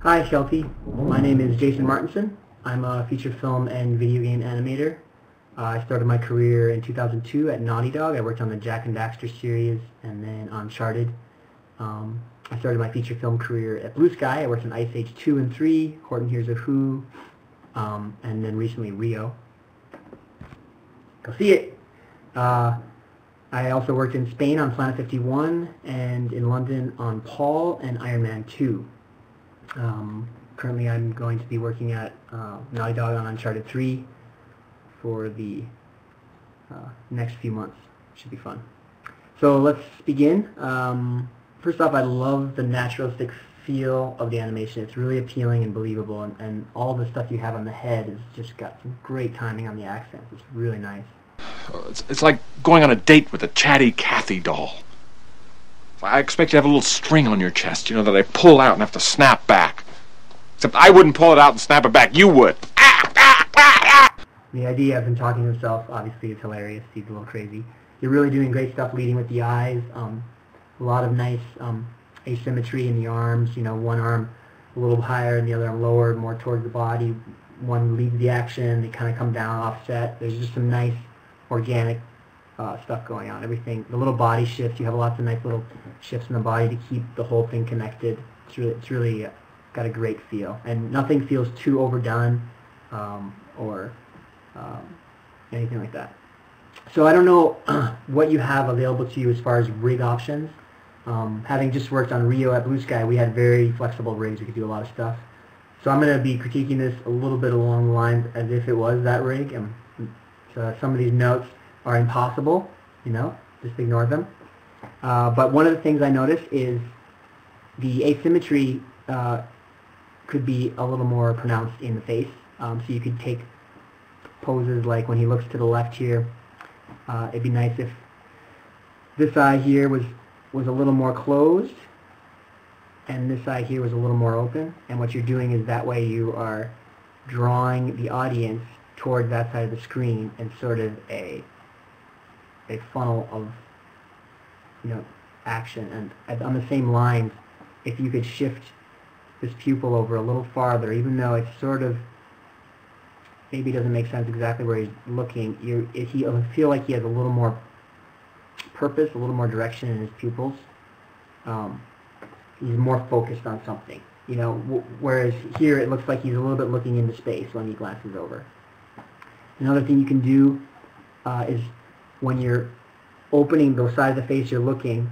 Hi Shelty, my name is Jason Martinsen. I'm a feature film and video game animator. I started my career in 2002 at Naughty Dog. I worked on the Jak and Daxter series and then Uncharted. I started my feature film career at Blue Sky. I worked on Ice Age 2 and 3, Horton Hears a Who, and then recently Rio. Go see it! I also worked in Spain on Planet 51 and in London on Paul and Iron Man 2. Currently I'm going to be working at Naughty Dog on Uncharted 3 for the next few months. Should be fun. So let's begin. First off, I love the naturalistic feel of the animation. It's really appealing and believable, and all the stuff you have on the head has just got some great timing on the accents. It's really nice. It's like going on a date with a chatty Cathy doll. I expect you to have a little string on your chest, that I pull out and have to snap back. Except I wouldn't pull it out and snap it back. You would. The idea of him talking to himself, obviously, is hilarious. He's a little crazy. You're really doing great stuff leading with the eyes. A lot of nice asymmetry in the arms. One arm a little higher and the other arm lower, more towards the body. One leads the action. They kind of come down offset. There's just some nice organic stuff going on. Everything, the little body shifts. You have lots of nice little shifts in the body to keep the whole thing connected. It's really got a great feel, and nothing feels too overdone or anything like that. So I don't know what you have available to you as far as rig options. Having just worked on Rio at Blue Sky, we had very flexible rigs. We could do a lot of stuff. So I'm going to be critiquing this a little bit along the lines as if it was that rig. So some of these notes are impossible, just ignore them. But one of the things I noticed is the asymmetry could be a little more pronounced in the face. So you could take poses like when he looks to the left here. It'd be nice if this eye here was a little more closed and this eye here was a little more open. And what you're doing is that way you are drawing the audience toward that side of the screen in sort of a funnel of action. And on the same lines, if you could shift this pupil over a little farther, even though it's sort of maybe doesn't make sense exactly where he's looking, he'll feel like he has a little more purpose, a little more direction in his pupils. He's more focused on something, whereas here it looks like he's a little bit looking into space when he glances over. Another thing you can do is when you're opening the side of the face you're looking,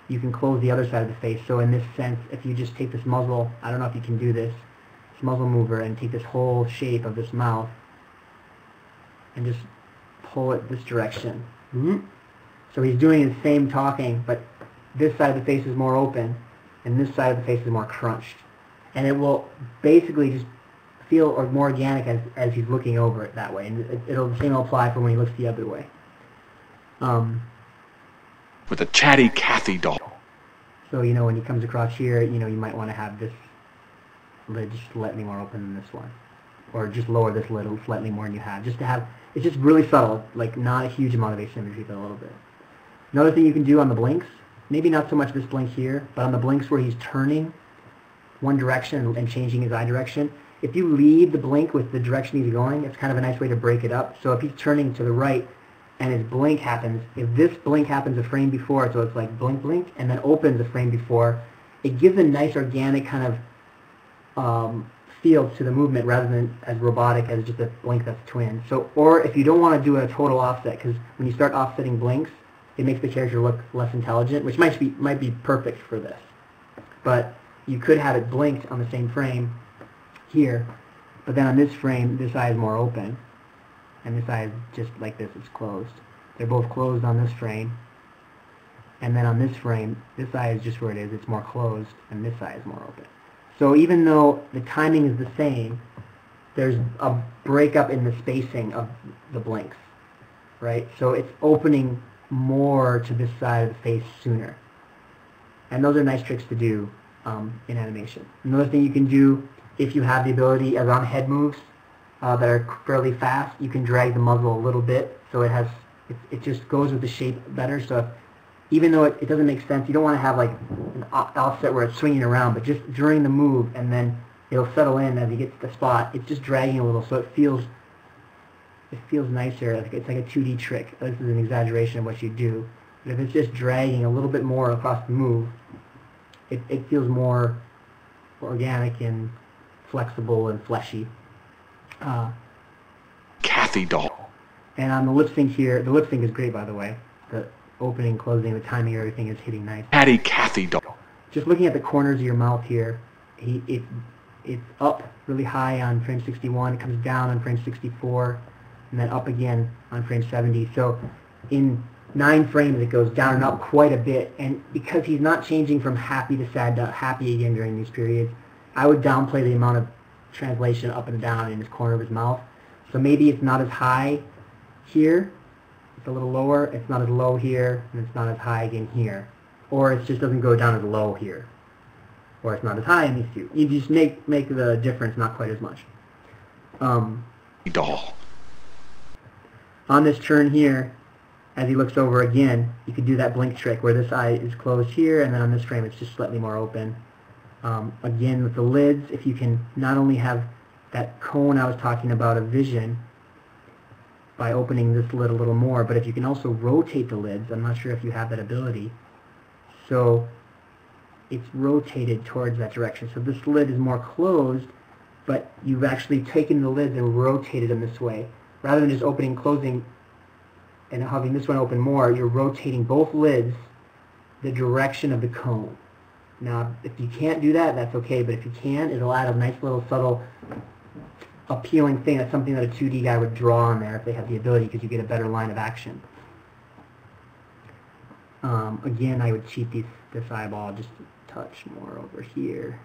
you can close the other side of the face. So in this sense, if you just take this muzzle, I don't know if you can do this muzzle mover, and take this whole shape of this mouth and just pull it this direction. So he's doing the same talking, but this side of the face is more open and this side of the face is more crunched. And it will basically just feel more organic as he's looking over it that way. And the same will apply for when he looks the other way. With a chatty Cathy doll. So, when he comes across here, you might want to have this lid just slightly more open than this one. Or just lower this lid slightly more than you have. Just to have, it's just really subtle, like not a huge amount of asymmetry, but a little bit. Another thing you can do on the blinks, maybe not so much this blink here, but on the blinks where he's turning one direction and changing his eye direction, if you lead the blink with the direction he's going, it's kind of a nice way to break it up. So if he's turning to the right and his blink happens, if this blink happens a frame before, so it's like blink, blink, and then opens a frame before, it gives a nice organic kind of feel to the movement rather than as robotic as just a blink that's twin. So, or if you don't want to do a total offset, because when you start offsetting blinks, it makes the character look less intelligent, which might be perfect for this. But you could have it blinked on the same frame here, but then on this frame, this eye is more open, and this eye is just like this, it's closed. They're both closed on this frame, and then on this frame, this eye is just where it is, it's more closed, and this eye is more open. So even though the timing is the same, there's a breakup in the spacing of the blinks, right? So it's opening more to this side of the face sooner. And those are nice tricks to do in animation. Another thing you can do, if you have the ability around head moves that are fairly fast, you can drag the muzzle a little bit so it just goes with the shape better. So if even though it doesn't make sense, you don't want to have like an offset where it's swinging around, but just during the move and then it'll settle in as he gets to the spot. It's just dragging a little, so it feels nicer. It's like a 2D trick. This is an exaggeration of what you do. But if it's just dragging a little bit more across the move, it feels more organic and flexible and fleshy. Kathy doll. And on the lip sync here, the lip sync is great, by the way. The opening, closing, the timing, everything is hitting nice. Kathy doll. Just looking at the corners of your mouth here, it's up really high on frame 61, it comes down on frame 64, and then up again on frame 70. So in 9 frames it goes down and up quite a bit, and because he's not changing from happy to sad to happy again during these periods, I would downplay the amount of translation up and down in his corner of his mouth. So maybe it's not as high here, it's a little lower, it's not as low here, and it's not as high again here. Or it just doesn't go down as low here. Or it's not as high in these two. You just make the difference not quite as much. Doll. On this turn here, as he looks over again, you could do that blink trick where this eye is closed here, and then on this frame it's just slightly more open. Again, with the lids, if you can not only have that cone I was talking about of vision by opening this lid a little more, but if you can also rotate the lids, I'm not sure if you have that ability, so it's rotated towards that direction. So this lid is more closed, but you've actually taken the lids and rotated them this way. Rather than just opening, closing, and having this one open more, you're rotating both lids the direction of the cone. Now, if you can't do that, that's okay, but if you can, it'll add a nice little subtle appealing thing. That's something that a 2D guy would draw on there if they have the ability, because you get a better line of action. Again, I would cheat this eyeball just a touch more over here.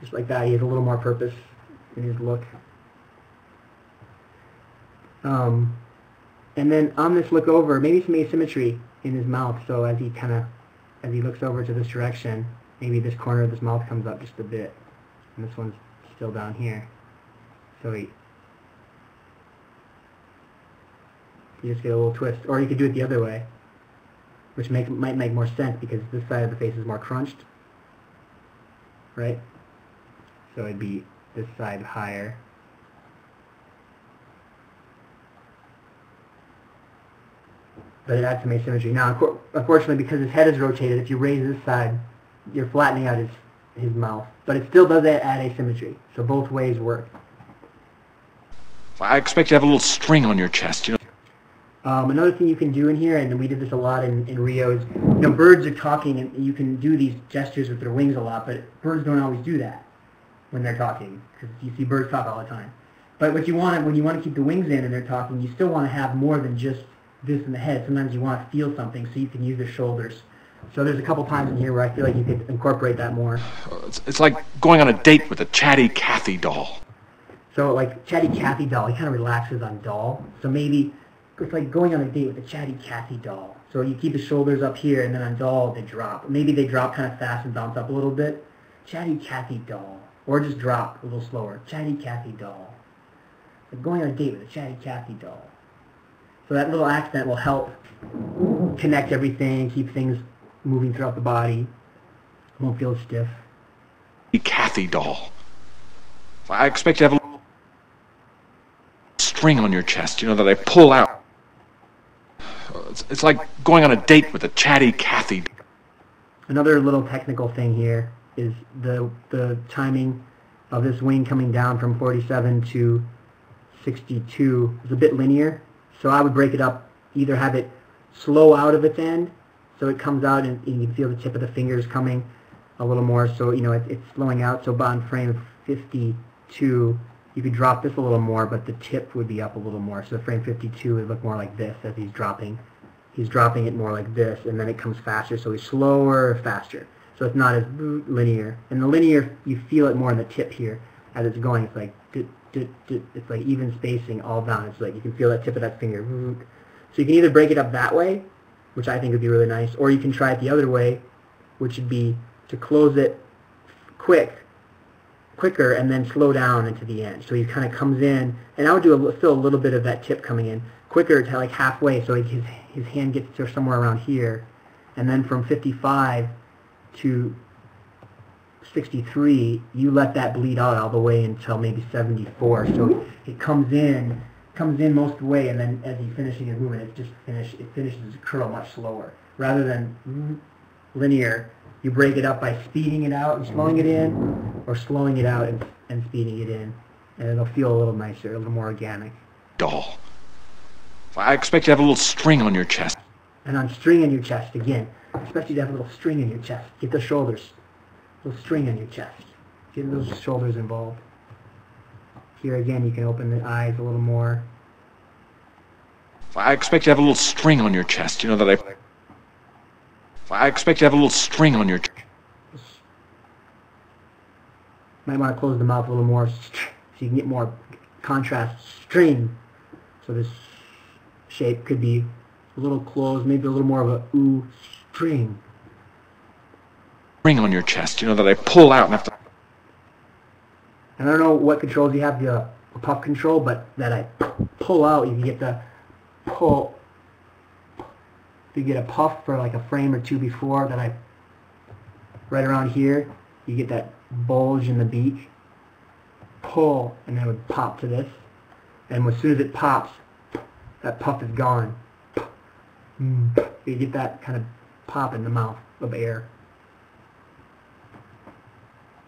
Just like that, he has a little more purpose in his look. And then on this look over, maybe some asymmetry in his mouth, so as he looks over to this direction, maybe this corner of his mouth comes up just a bit, and this one's still down here. So you just get a little twist. Or you could do it the other way, which might make more sense because this side of the face is more crunched, right? So it'd be this side higher. But it adds some asymmetry. Now, unfortunately, because his head is rotated, if you raise this side, you're flattening out his mouth. But it still does add asymmetry. So both ways work. I expect you to have a little string on your chest, you know. Another thing you can do in here, and we did this a lot in Rio, is, birds are talking, and you can do these gestures with their wings a lot, but birds don't always do that when they're talking, because you see birds talk all the time. But what you want, when you want to keep the wings in and they're talking, you still want to have more than just this in the head. Sometimes you want to feel something, so you can use their shoulders. So there's a couple times in here where I feel like you could incorporate that more. It's like going on a date with a chatty Cathy doll. So like chatty Cathy doll, he kind of relaxes on doll. So maybe it's like going on a date with a chatty Cathy doll. So you keep his shoulders up here, and then on doll they drop. Maybe they drop kind of fast and bounce up a little bit. Chatty Cathy doll. Or just drop a little slower. Chatty Cathy doll. Like going on a date with a chatty Cathy doll. So that little accent will help connect everything, keep things moving throughout the body. It won't feel stiff. Cathy doll. I expect you to have a little string on your chest, that I pull out. It's like going on a date with a chatty Cathy. Another little technical thing here is the timing of this wing coming down from 47 to 62 is a bit linear. So I would break it up, either have it slow out of its end, so it comes out and you can feel the tip of the fingers coming a little more, so it's slowing out. So on frame 52, you could drop this a little more, but the tip would be up a little more. So frame 52 would look more like this as he's dropping. He's dropping it more like this, and then it comes faster, so he's slower, faster. So it's not as linear. And the linear, you feel it more in the tip here as it's going. It's like it's like even spacing all down. It's like you can feel that tip of that finger. So you can either break it up that way, which I think would be really nice, or you can try it the other way, which would be to close it quicker and then slow down into the end. So he kind of comes in, and I would do still a little bit of that tip coming in quicker to like halfway, so his hand gets to somewhere around here, and then from 55 to 63, you let that bleed out all the way until maybe 74. So it comes in most of the way, and then as he's finishing his movement, it finishes the curl much slower. Rather than linear, you break it up by speeding it out and slowing it in, or slowing it out and speeding it in, and it'll feel a little nicer, a little more organic. Doll. I expect you to have a little string on your chest. And on string on your chest, again, I expect you to have a little string in your chest. Get the shoulders. A little string on your chest. Get those shoulders involved. Here again, you can open the eyes a little more. I expect you to have a little string on your chest. You know that I expect you to have a little string on your chest. Might want to close the mouth a little more so you can get more contrast. String. So this shape could be a little closed, maybe a little more of a ooh string. String on your chest. You know that I pull out and have to. And I don't know what controls you have, the puff control, but that I pull out, you can get the pull. You get a puff for like a frame or two before, that I, right around here, you get that bulge in the beak. Pull, and then it would pop to this. And as soon as it pops, that puff is gone. You get that kind of pop in the mouth of air.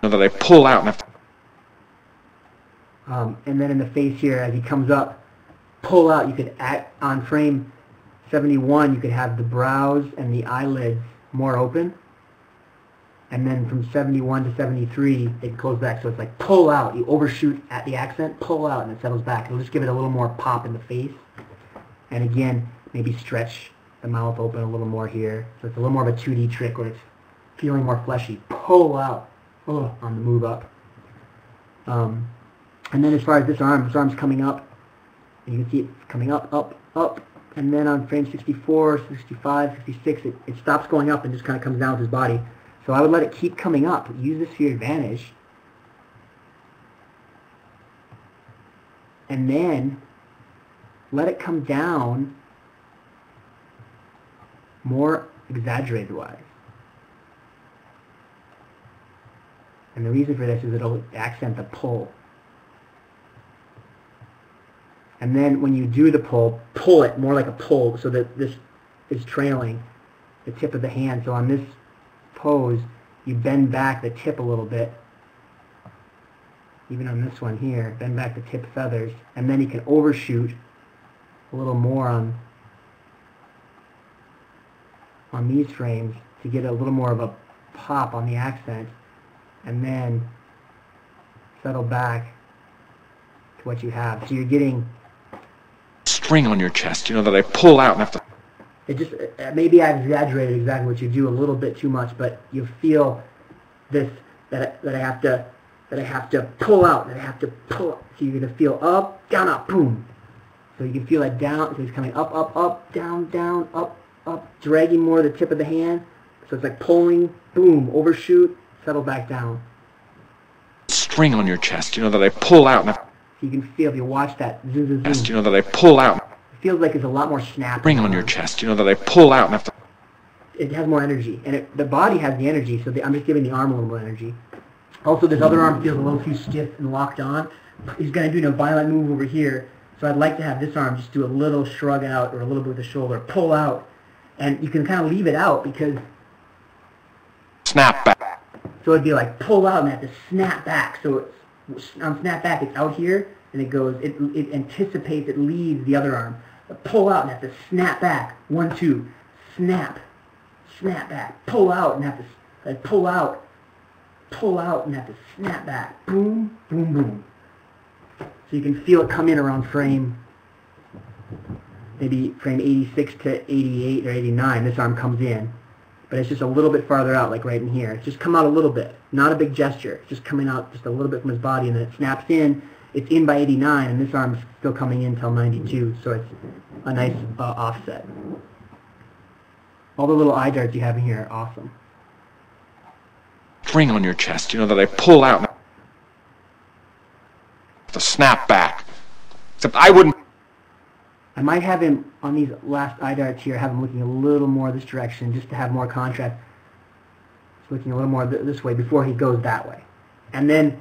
You know that I pull out and have to. And then in the face here, as he comes up, pull out. You could on frame 71, you could have the brows and the eyelids more open. And then from 71 to 73, it goes back. So it's like pull out. You overshoot at the accent, pull out, and it settles back. It'll just give it a little more pop in the face. And again, maybe stretch the mouth open a little more here. So it's a little more of a 2D trick where it's feeling more fleshy. Pull out on the move up. And then as far as this arm's coming up. And you can see it's coming up, up, up. And then on frame 64, 65, 66, it stops going up and just kind of comes down with his body. So I would let it keep coming up. Use this to your advantage. And then let it come down more exaggerated-wise. And the reason for this is it'll accent the pull. And then when you do the pull it more like a pull so that this is trailing the tip of the hand. So on this pose, you bend back the tip a little bit. Even on this one here, bend back the tip feathers. And then you can overshoot a little more on these frames to get a little more of a pop on the accent. And then settle back to what you have. So you're getting string on your chest, you know, that I pull out and have to. It just, maybe I've exaggerated exactly what you do a little bit too much, but you feel this, that I have to pull out, that I have to pull up. So you're going to feel up, down, up, boom. So you can feel that down, so it's coming up, up, up, down, down, up, up, dragging more the tip of the hand. So it's like pulling, boom, overshoot, settle back down. String on your chest, you know, that I pull out and have to. So you can feel, if you watch that, zoom, zoom, zoom. You know, that I pull out. It feels like it's a lot more snap. String on your chest, you know, that I pull out and have to. It has more energy, and the body has the energy, so I'm just giving the arm a little more energy. Also, this other arm feels a little too stiff and locked on. He's going to do a violent move over here, so I'd like to have this arm just do a little shrug out or a little bit with the shoulder, pull out, and you can kind of leave it out because... Snap back. So it'd be like pull out and have to snap back. So it's, on snap back, it's out here, and it goes, it anticipates, it leads the other arm. But pull out and have to snap back. 1, 2, snap, snap back. Pull out and have to, pull out and have to snap back. Boom, boom, boom. So you can feel it come in around frame, maybe frame 86 to 88 or 89. This arm comes in. But it's just a little bit farther out, like right in here. It's just come out a little bit. Not a big gesture. It's just coming out just a little bit from his body, and then it snaps in. It's in by 89, and this arm's still coming in until 92, so it's a nice offset. All the little eye darts you have in here are awesome. String on your chest, you know, that I pull out and have to snap back. Except I wouldn't. I might have him, on these last eye darts here, have him looking a little more this direction just to have more contrast. It's looking a little more this way before he goes that way. And then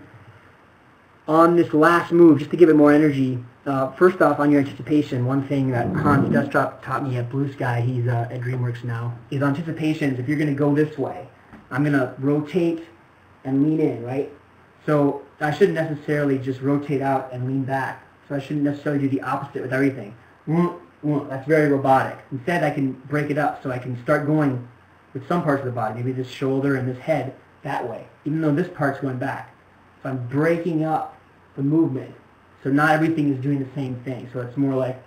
on this last move, just to give it more energy, first off, on your anticipation, one thing that Hans Desktop taught me at Blue Sky, he's at DreamWorks now, is anticipations. If you're going to go this way, I'm going to rotate and lean in, right? So I shouldn't necessarily just rotate out and lean back. So I shouldn't necessarily do the opposite with everything. That's very robotic. Instead, I can break it up so I can start going with some parts of the body, maybe this shoulder and this head that way, even though this part's going back. So I'm breaking up the movement. So not everything is doing the same thing. So it's more like,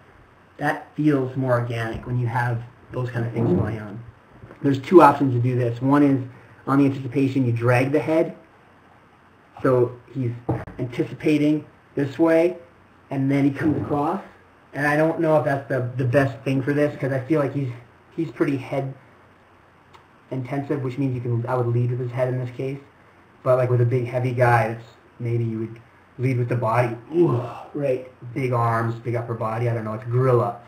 that feels more organic when you have those kind of things going on. There's two options to do this. One is on the anticipation, you drag the head. So he's anticipating this way, and then he comes across. And I don't know if that's the best thing for this, because I feel like he's pretty head intensive, which means I would lead with his head in this case. But like with a big heavy guy, maybe you would lead with the body. Ooh, right, big arms, big upper body. I don't know, it's gorilla.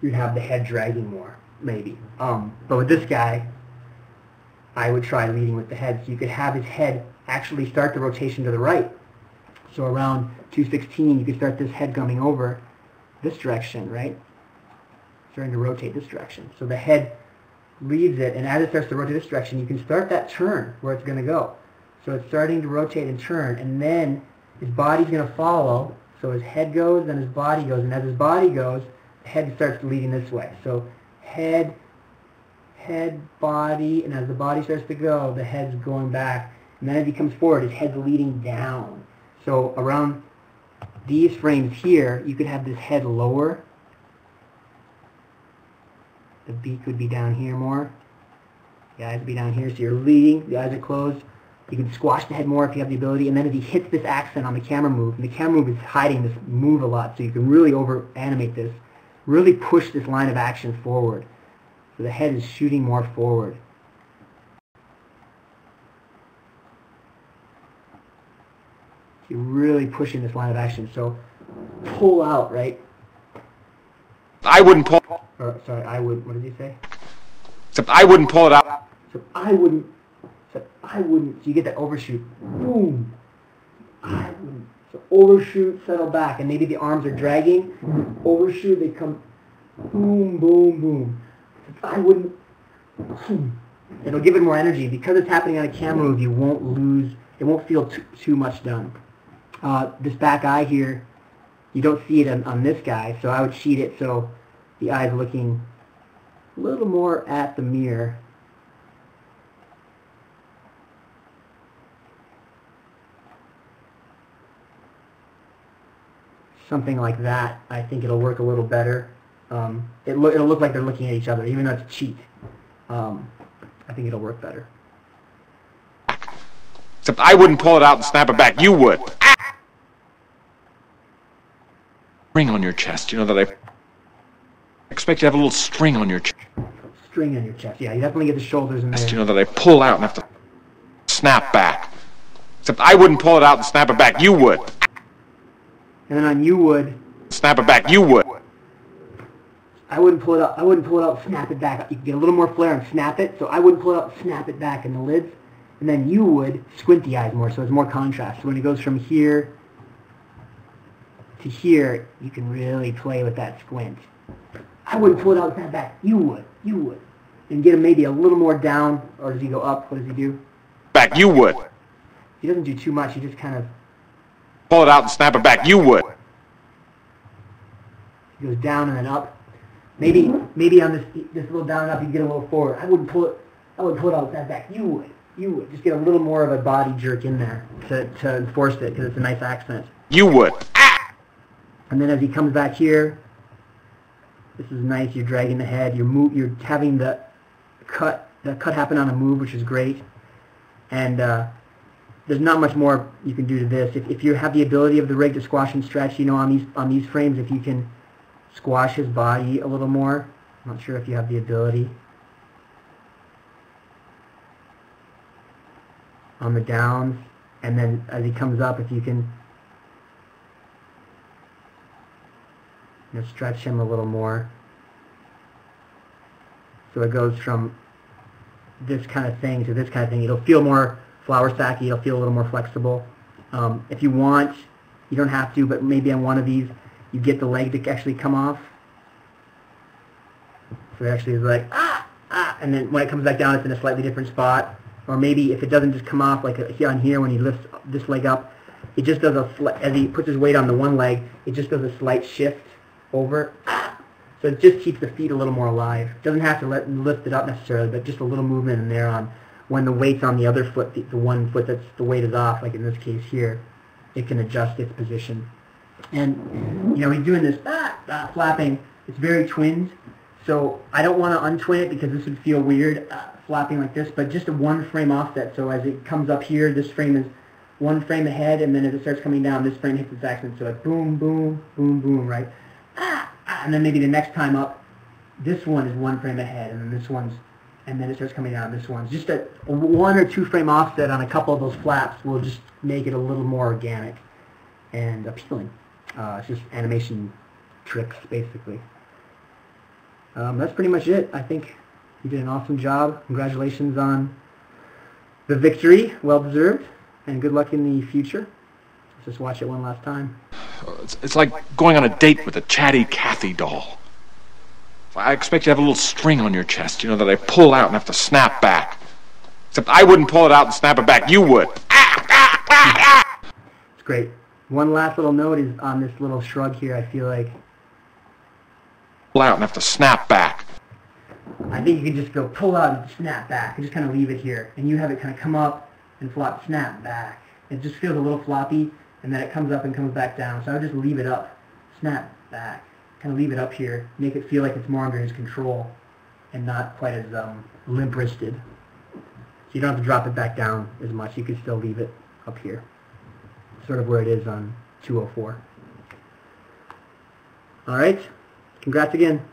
You'd have the head dragging more, maybe. But with this guy, I would try leading with the head, so you could have his head actually start the rotation to the right. So around 216, you could start this head coming over this direction, right? Starting to rotate this direction. So the head leads it, and as it starts to rotate this direction, you can start that turn where it's going to go. So it's starting to rotate and turn, and then his body's going to follow. So his head goes, then his body goes, and as his body goes, the head starts leading this way. So head, body, and as the body starts to go, the head's going back. And then as he comes forward, his head's leading down. So around these frames here, you could have this head lower. The beak would be down here more. The eyes would be down here, so you're leading, the eyes are closed. You can squash the head more if you have the ability, and then as he hits this accent on the camera move, and the camera move is hiding this move a lot, so you can really over-animate this, really push this line of action forward. So the head is shooting more forward. You're really pushing this line of action, so pull out, right? I wouldn't pull... Or, sorry, I would, what did you say? Except I wouldn't pull it out. So I wouldn't, so you get that overshoot. Boom. I wouldn't. So overshoot, settle back, and maybe the arms are dragging. Overshoot, they come boom, boom, boom. I wouldn't, boom. It'll give it more energy. Because it's happening on a camera move, you won't lose, it won't feel too much done. This back eye here, you don't see it on this guy, so I would sheet it so the eye's looking a little more at the mirror. Something like that, I think it'll work a little better. It'll look like they're looking at each other, even though it's a cheat. I think it'll work better. Except I wouldn't pull it out and snap it back. You would. Ring on your chest. You know that I expect you to have a little string on your chest. String on your chest. Yeah, you definitely get the shoulders in there. You know that I pull out and have to snap back. Except I wouldn't pull it out and snap it back. You would. And then on you would. Snap it back. You would. I wouldn't pull it up. I wouldn't pull it out, snap it back. You can get a little more flare and snap it. So I wouldn't pull it out, snap it back in the lids. And then you would squint the eyes more, so it's more contrast. So when it goes from here to here, you can really play with that squint. I wouldn't pull it out, snap back. You would. You would. And get him maybe a little more down, or does he go up? What does he do? Back. You would. He doesn't do too much. He just kind of pull it out and snap it back. You would. He goes down and then up. Maybe on this little down and up, you get a little forward. I wouldn't pull it. I would pull it out, snap back. You would. You would. Just get a little more of a body jerk in there to enforce it, because it's a nice accent. You would. And then as he comes back here, this is nice. You're dragging the head. You're having the cut happen on a move, which is great. And there's not much more you can do to this. If you have the ability of the rig to squash and stretch, you know, on these frames, if you can squash his body a little more. I'm not sure if you have the ability. On the downs, and then as he comes up, if you can stretch him a little more. So it goes from this kind of thing to this kind of thing. It'll feel more flour sacky. It'll feel a little more flexible. If you want, you don't have to, but maybe on one of these, you get the leg to actually come off. So it actually is like, and then when it comes back down, it's in a slightly different spot. Or maybe if it doesn't just come off, like on here when he lifts this leg up, it just does as he puts his weight on the one leg, it just does a slight shift over. So it just keeps the feet a little more alive. It doesn't have to lift it up necessarily, but just a little movement in there on when the weight's on the other foot, the one foot that's the weight is off, like in this case here, it can adjust its position. And, he's doing this flapping. It's very twinned. So I don't want to untwin it because this would feel weird flapping like this, but just a one frame offset. So as it comes up here, this frame is one frame ahead, and then as it starts coming down, this frame hits its accent. So like boom, boom, boom, boom, right? And then maybe the next time up, this one is one frame ahead, and then this one's, and then it starts coming down, this one's. Just a 1 or 2 frame offset on a couple of those flaps will just make it a little more organic and appealing. It's just animation tricks, basically. That's pretty much it. I think you did an awesome job. Congratulations on the victory. Well deserved. And good luck in the future. Let's just watch it one last time. It's like going on a date with a chatty Cathy doll. I expect you to have a little string on your chest, that I pull out and have to snap back. Except I wouldn't pull it out and snap it back. You would. It's great. One last little note is on this little shrug here. I feel like pull out and have to snap back. I think you can just go pull out and snap back and just kind of leave it here. And you have it kind of come up and flop, snap back. It just feels a little floppy, and then it comes up and comes back down. So I would just leave it up, snap back, kind of leave it up here, make it feel like it's more under his control and not quite as limp-wristed. So you don't have to drop it back down as much. You can still leave it up here, sort of where it is on 204. All right. Congrats again.